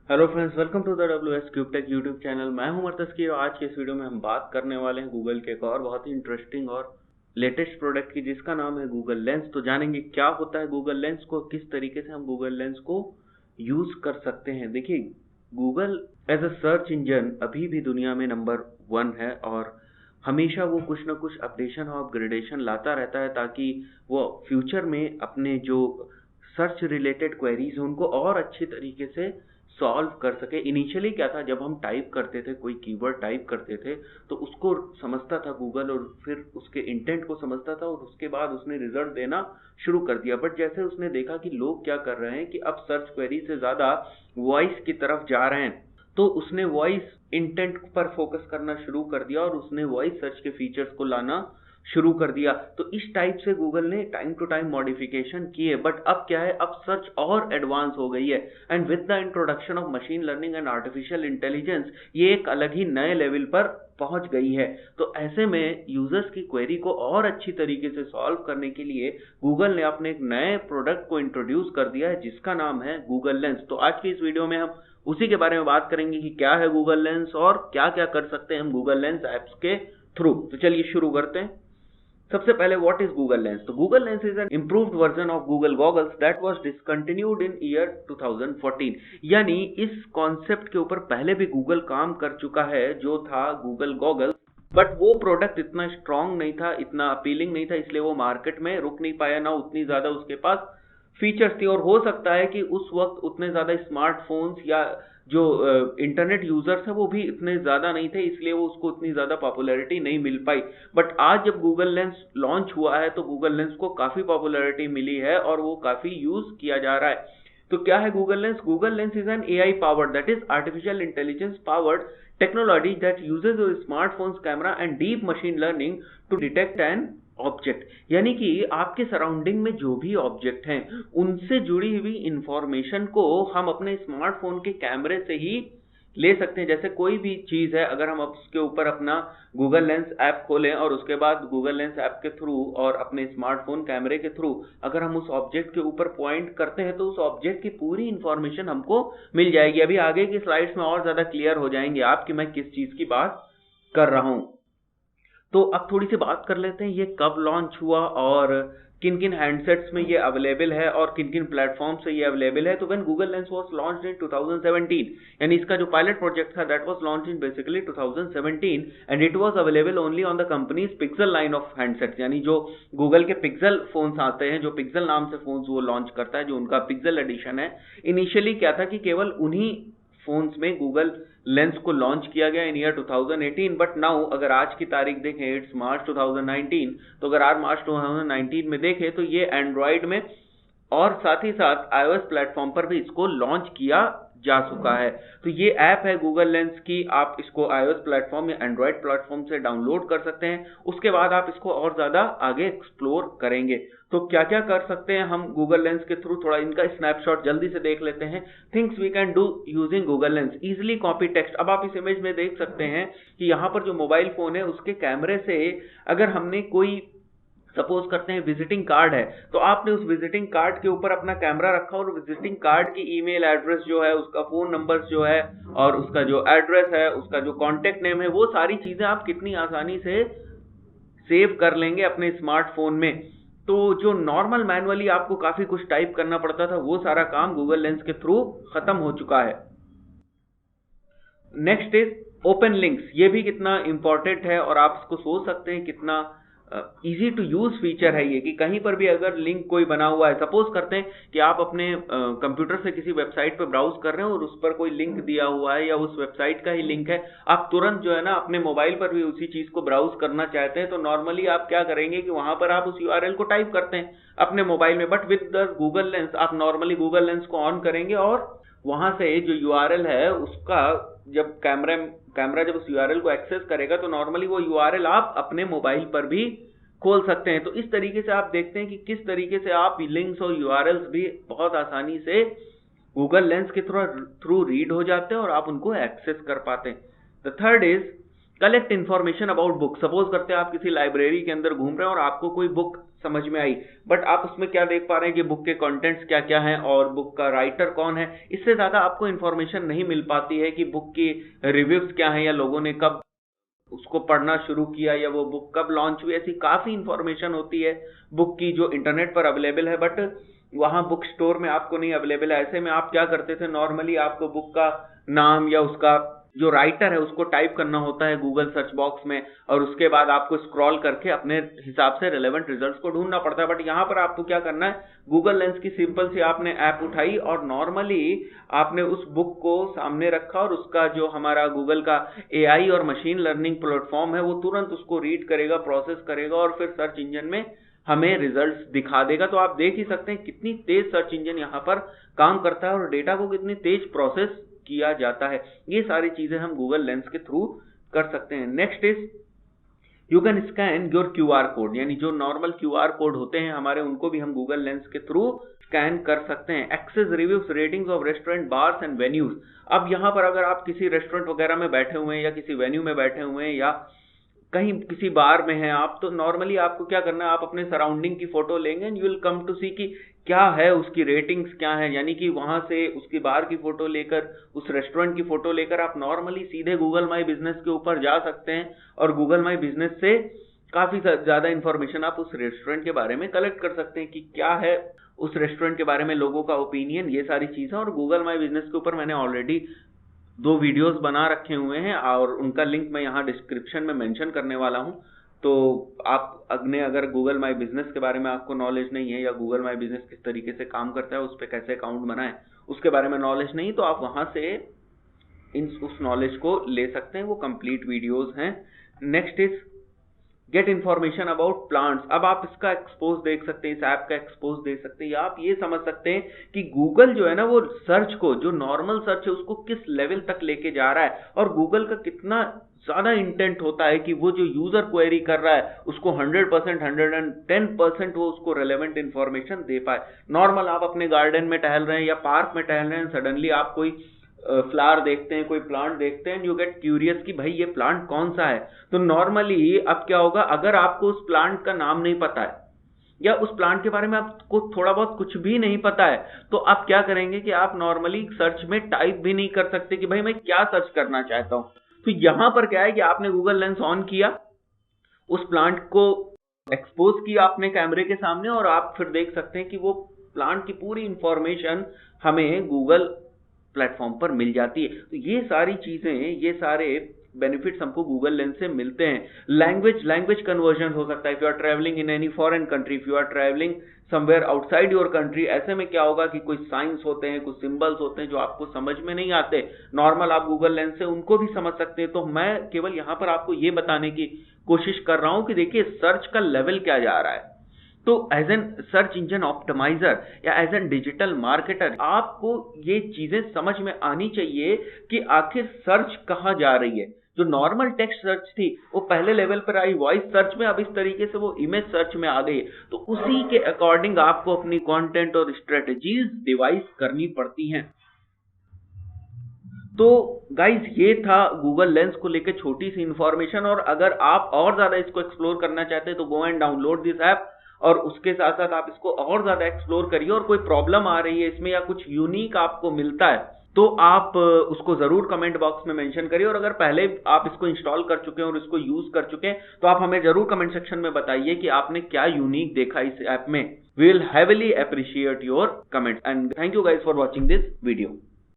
Hello friends, welcome to the WS cube tech YouTube channel. मैं हूं तस्कीर और आज के इस वीडियो में हम बात करने वाले हैं गूगल के एक और बहुत ही इंटरेस्टिंग और लेटेस्ट प्रोडक्ट की, जिसका नाम है गूगल लेंस। तो जानेंगे क्या होता है गूगल लेंस को, किस तरीके से हम गूगल लेंस को यूज कर सकते हैं। देखिए, Google as a search engine अभी भी दुनिया में नंबर 1 है और हमेशा वो कुछ ना कुछ अपडेशन और अपग्रेडेशन लाता रहता है ताकि वो फ्यूचर में अपने जो सर्च रिलेटेड क्वेरीज हैं उनको और अच्छी तरीके से सॉल्व कर सके। इनिशियली क्या था, जब हम टाइप करते थे, कोई कीवर्ड टाइप करते थे तो उसको समझता था गूगल और फिर उसके इंटेंट को समझता था और उसके बाद उसने रिजल्ट देना शुरू कर दिया। बट जैसे उसने देखा कि लोग क्या कर रहे हैं कि अब सर्च क्वेरी से ज़्यादा वॉइस की तरफ जा रहे हैं, तो उसने वॉइस इंटेंट पर फोकस करना शुरू कर दिया और उसने वॉइस सर्च के फीचर्स को लाना शुरू कर दिया। तो इस टाइप से गूगल ने टाइम टू टाइम मॉडिफिकेशन किए। बट अब क्या है, अब सर्च और एडवांस हो गई है and with the introduction of machine learning and artificial intelligence ये एक अलग ही नए लेवल पर पहुंच गई है। तो ऐसे में यूजर्स की क्वेरी को और अच्छी तरीके से सॉल्व करने के लिए गूगल ने अपने एक नए प्रोडक्ट को इंट्रोड्यूस कर दिया है जिसका नाम है गूगल लेंस। तो आज की इस वीडियो में हम उसी के बारे में बात करेंगे कि क्या है गूगल लेंस और क्या क्या कर सकते हैं हम गूगल लेंस ऐप्स के थ्रू। तो चलिए शुरू करते हैं। सबसे पहले व्हाट इज गूगल लेंस? तो Google lens is N improved version of Google goggles that was discontinued in year 2014। यानी इस कॉन्सेप्ट के ऊपर पहले भी गूगल काम कर चुका है जो था गूगल गॉगल्स, बट वो प्रोडक्ट इतना स्ट्रांग नहीं था, इतना अपीलिंग नहीं था, इसलिए वो मार्केट में रुक नहीं पाया, ना उतनी ज्यादा उसके पास फीचर्स थी। और हो सकता है कि उस वक्त उतने ज्यादा स्मार्टफोन्स या जो इंटरनेट यूजर्स है वो भी इतने ज्यादा नहीं थे, इसलिए वो उसको उतनी ज्यादा पॉपुलैरिटी नहीं मिल पाई। बट आज जब गूगल लेंस लॉन्च हुआ है तो गूगल लेंस को काफी पॉपुलैरिटी मिली है और वो काफी यूज किया जा रहा है। तो क्या है Google lens? Google lens is an AI powered, that is artificial intelligence powered technology that uses your smartphones camera and deep machine learning to detect an object. यानी कि आपके सराउंडिंग में जो भी ऑब्जेक्ट हैं उनसे जुड़ी हुई इंफॉर्मेशन को हम अपने स्मार्टफोन के कैमरे से ही ले सकते हैं। जैसे कोई भी चीज है, अगर हम उसके ऊपर अपना गूगल लेंस ऐप खोलें और उसके बाद गूगल लेंस ऐप के थ्रू और अपने स्मार्टफोन कैमरे के थ्रू अगर हम उस ऑब्जेक्ट के ऊपर पॉइंट करते हैं तो उस ऑब्जेक्ट की पूरी इंफॉर्मेशन हमको मिल जाएगी। अभी आगे की स्लाइड्स में और ज्यादा क्लियर हो जाएंगे आप कि मैं किस चीज की बात कर रहा हूं। तो अब थोड़ी सी बात कर लेते हैं ये कब लॉन्च हुआ और किन किन हैंडसेट्स में ये अवेलेबल है और किन किन प्लेटफॉर्म से ये अवेलेबल है। तो when Google lens was launched in 2017, यानी इसका जो पायलट प्रोजेक्ट था that was launch in basically 2017 and it was available only on the companies pixel line of handsets. यानी जो गूगल के पिक्सल फोन्स आते हैं, जो पिक्सल नाम से फोन्स वो लॉन्च करता है, जो उनका पिक्सल एडिशन है, इनिशियली क्या था कि केवल उन्हीं फोन्स में गूगल लेंस को लॉन्च किया गया इन ईयर 2018। बट नाउ अगर आज की तारीख देखें, इट्स मार्च 2019, तो अगर आज मार्च 2019 में देखें तो ये एंड्रॉइड में और साथ ही साथ iOS प्लेटफॉर्म पर भी इसको लॉन्च किया जा चुका है। तो ये ऐप है गूगल लेंस की, आप इसको iOS प्लेटफॉर्म या एंड्रॉइड प्लेटफॉर्म से डाउनलोड कर सकते हैं। उसके बाद आप इसको और ज्यादा आगे एक्सप्लोर करेंगे। तो क्या क्या कर सकते हैं हम गूगल लेंस के थ्रू, थोड़ा इनका स्नैपशॉट जल्दी से देख लेते हैं। Things we can do using Google lens: easily copy text. अब आप इस इमेज में देख सकते हैं कि यहाँ पर जो मोबाइल फोन है उसके कैमरे से अगर हमने कोई, सपोज करते हैं विजिटिंग कार्ड है, तो आपने उस विजिटिंग कार्ड के ऊपर अपना कैमरा रखा और विजिटिंग कार्ड की ईमेल एड्रेस जो है, उसका फोन नंबर जो है और उसका जो एड्रेस है, उसका जो कॉन्टेक्ट नेम है, वो सारी चीजें आप कितनी आसानी से सेव कर लेंगे अपने स्मार्टफोन में। तो जो नॉर्मल मैनुअली आपको काफी कुछ टाइप करना पड़ता था वो सारा काम गूगल लेंस के थ्रू खत्म हो चुका है। Next is open links. ये भी कितना इंपॉर्टेंट है और आप इसको सोच सकते हैं कितना इजी टू यूज फीचर है ये, कि कहीं पर भी अगर लिंक कोई बना हुआ है, सपोज करते हैं कि आप अपने कंप्यूटर से किसी वेबसाइट पर ब्राउज कर रहे हैं और उस पर कोई लिंक दिया हुआ है या उस वेबसाइट का ही लिंक है, आप तुरंत जो है ना अपने मोबाइल पर भी उसी चीज को ब्राउज करना चाहते हैं, तो नॉर्मली आप क्या करेंगे कि वहां पर आप उस URL को टाइप करते हैं अपने मोबाइल में। But with the Google lens आप नॉर्मली गूगल लेंस को ऑन करेंगे और वहां से जो URL है उसका जब कैमरा जब उस URL को एक्सेस करेगा तो नॉर्मली वो URL आप अपने मोबाइल पर भी खोल सकते हैं। तो इस तरीके से आप देखते हैं कि किस तरीके से आप लिंक्स और URLs भी बहुत आसानी से गूगल लेंस के थ्रू रीड हो जाते हैं और आप उनको एक्सेस कर पाते हैं। The third is collect information about book. Suppose करते हैं आप किसी लाइब्रेरी के अंदर घूम रहे हैं और आपको कोई बुक समझ में आई, बट आप उसमें क्या देख पा रहे हैं कि बुक के कंटेंट्स क्या क्या हैं और बुक का राइटर कौन है। इससे ज्यादा आपको इन्फॉर्मेशन नहीं मिल पाती है कि बुक की रिव्यूज क्या हैं या लोगों ने कब उसको पढ़ना शुरू किया या वो बुक कब लॉन्च हुई। ऐसी काफी इंफॉर्मेशन होती है बुक की जो इंटरनेट पर अवेलेबल है, बट वहां बुक स्टोर में आपको नहीं अवेलेबल है। ऐसे में आप क्या करते थे, नॉर्मली आपको बुक का नाम या उसका जो राइटर है उसको टाइप करना होता है गूगल सर्च बॉक्स में, और उसके बाद आपको स्क्रॉल करके अपने हिसाब से रिलेवेंट रिजल्ट्स को ढूंढना पड़ता है। बट यहाँ पर आपको क्या करना है, गूगल लेंस की सिंपल सी आपने ऐप उठाई और नॉर्मली आपने उस बुक को सामने रखा और उसका जो हमारा गूगल का एआई और मशीन लर्निंग प्लेटफॉर्म है वो तुरंत उसको रीड करेगा, प्रोसेस करेगा और फिर सर्च इंजन में हमें रिजल्ट्स दिखा देगा। तो आप देख ही सकते हैं कितनी तेज सर्च इंजन यहाँ पर काम करता है और डेटा को कितनी तेज प्रोसेस किया जाता है। ये सारी चीजें हम गूगल लेंस के थ्रू कर सकते हैं। Next is you can scan your QR code, यानी जो नॉर्मल क्यूआर कोड होते हैं हमारे, उनको भी हम गूगल लेंस के थ्रू स्कैन कर सकते हैं। Access reviews ratings of restaurant, bars and venues. अब यहाँ पर अगर आप किसी रेस्टोरेंट वगैरह में बैठे हुए हैं या किसी वेन्यू में बैठे हुए हैं या कहीं किसी बार में हैं आप, तो नॉर्मली आपको क्या करना है, आप अपने सराउंडिंग की फोटो लेंगे and you will come to see कि क्या है, उसकी रेटिंग्स क्या है। यानी कि वहां से उसकी बार की फोटो लेकर, उस रेस्टोरेंट की फोटो लेकर आप नॉर्मली सीधे गूगल माई बिजनेस के ऊपर जा सकते हैं और गूगल माई बिजनेस से काफी ज्यादा इंफॉर्मेशन आप उस रेस्टोरेंट के बारे में कलेक्ट कर सकते हैं कि क्या है उस रेस्टोरेंट के बारे में लोगों का ओपिनियन, ये सारी चीजें। और गूगल माई बिजनेस के ऊपर मैंने ऑलरेडी 2 वीडियोस बना रखे हुए हैं और उनका लिंक मैं यहाँ डिस्क्रिप्शन में मेंशन करने वाला हूँ। तो आप अगर गूगल माई बिजनेस के बारे में आपको नॉलेज नहीं है या गूगल माई बिजनेस किस तरीके से काम करता है, उस पर कैसे अकाउंट बनाए, उसके बारे में नॉलेज नहीं, तो आप वहां से उस नॉलेज को ले सकते हैं। वो कंप्लीट वीडियोस हैं। Next is get information about plants. अब आप इसका एक्सपोज देख सकते हैं, इस ऐप का एक्सपोज देख सकते हैं, या आप ये समझ सकते हैं कि गूगल जो है ना वो सर्च को, जो नॉर्मल सर्च है उसको किस लेवल तक लेके जा रहा है और गूगल का कितना ज्यादा इंटेंट होता है कि वो जो यूजर क्वेरी कर रहा है उसको 100%, 110% वो उसको रेलेवेंट इंफॉर्मेशन दे पाए। नॉर्मल आप अपने गार्डन में टहल रहे हैं या पार्क में टहल रहे हैं, सडनली आप कोई फ्लावर देखते हैं, कोई प्लांट देखते हैं, यू गेट क्यूरियस कि भाई ये प्लांट कौन सा है। तो नॉर्मली अब क्या होगा, अगर आपको उस प्लांट का नाम नहीं पता है या उस प्लांट के बारे में आपको थोड़ा बहुत कुछ भी नहीं पता है, तो आप क्या करेंगे कि आप नॉर्मली सर्च में टाइप भी नहीं कर सकते कि भाई मैं क्या सर्च करना चाहता हूं। तो यहां पर क्या है कि आपने गूगल लेंस ऑन किया, उस प्लांट को एक्सपोज किया अपने कैमरे के सामने और आप फिर देख सकते हैं कि वो प्लांट की पूरी इंफॉर्मेशन हमें गूगल प्लेटफॉर्म पर मिल जाती है। तो ये सारी चीजें, ये सारे बेनिफिट्स हमको गूगल लेंस से मिलते हैं। लैंग्वेज कन्वर्जन हो सकता है, if you are travelling in any foreign country, if you are travelling somewhere outside your country, ऐसे में क्या होगा कि कुछ साइंस होते हैं, कुछ सिंबल्स होते हैं जो आपको समझ में नहीं आते, नॉर्मल आप गूगल लेंस से उनको भी समझ सकते हैं। तो मैं केवल यहाँ पर आपको ये बताने की कोशिश कर रहा हूं कि देखिए सर्च का लेवल क्या जा रहा है। तो as an search engine optimiser या एज एन डिजिटल मार्केटर आपको ये चीजें समझ में आनी चाहिए कि आखिर सर्च कहाँ जा रही है। जो नॉर्मल टेक्स्ट सर्च थी वो पहले लेवल पर आई वॉइस सर्च में, अब इस तरीके से वो इमेज सर्च में आ गई। तो उसी के अकॉर्डिंग आपको अपनी कंटेंट और स्ट्रेटजीज डिवाइस करनी पड़ती हैं। तो गाइज ये था गूगल लेंस को लेकर छोटी सी इंफॉर्मेशन, और अगर आप और ज्यादा इसको एक्सप्लोर करना चाहते हैं तो go and download this app, और उसके साथ साथ आप इसको और ज्यादा एक्सप्लोर करिए। और कोई प्रॉब्लम आ रही है इसमें या कुछ यूनिक आपको मिलता है तो आप उसको जरूर कमेंट बॉक्स में मेंशन करिए। और अगर पहले आप इसको इंस्टॉल कर चुके हैं और इसको यूज कर चुके हैं तो आप हमें जरूर कमेंट सेक्शन में बताइए कि आपने क्या यूनिक देखा इस ऐप में। We will heavily appreciate your comments and thank you guys for watching this video.